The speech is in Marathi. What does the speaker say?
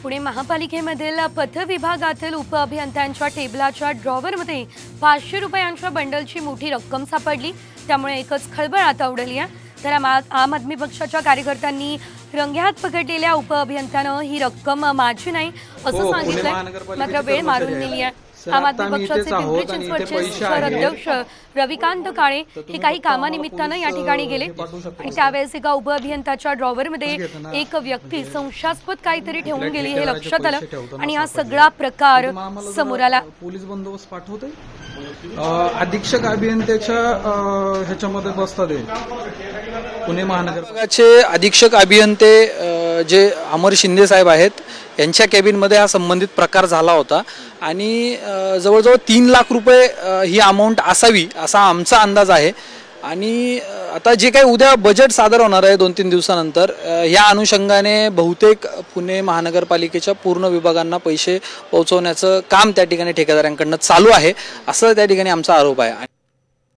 पुणे महापालिकेमधील पथविभागातील उपअभियंत्यांच्या टेबलाच्या ड्रॉवरमध्ये 500 रुपयांच्या बंडलची मोठी रक्कम सापडली। त्यामुळे एकच खळबळ आता उडाली आहे। तर आम आदमी पक्षाच्या कार्यकर्त्यांनी रंगेहात पकडलेल्या उपअभियंत्यानं ही रक्कम माझी नाही असं सांगितलं, मात्र वेळ मारून नेली आहे। आम आदमी पक्षाचे पिंपरी चिंचवडचे शहर अध्यक्ष रविकांत काळे हे काही कामानिमित्तानं या ठिकाणी गेले आणि त्यावेळेस एका उपअभियंत्याच्या ड्रॉवरमध्ये एक व्यक्ती संशयास्पद काहीतरी ठेवून गेली हे लक्षात आलं आणि हा सगळा प्रकार समोर आला। पोलीस बंदोबस्त पाठवते अधीक्षक अभियंत्याच्या ह्याच्यामध्ये बसतात पुणे महानगरपालिकेचे अधीक्षक अभियंते जे अमर शिंदे साहेब आहेत यांच्या कॅबिनमध्ये हा संबंधित प्रकार झाला होता आणि जवळजवळ 3 लाख रुपये ही अमाऊंट असावी असा आमचा अंदाज आहे। आणि आता जे काही उद्या बजेट सादर होणार आहे 2-3 दिवसानंतर या अनुषंगाने बहुतेक पुणे महानगरपालिकेच्या पूर्ण विभागांना पैसे पोहोचवण्याचं काम त्या ठिकाणी ठेकेदारांकडून चालू आहे असं त्या ठिकाणी आमचा आरोप आहे।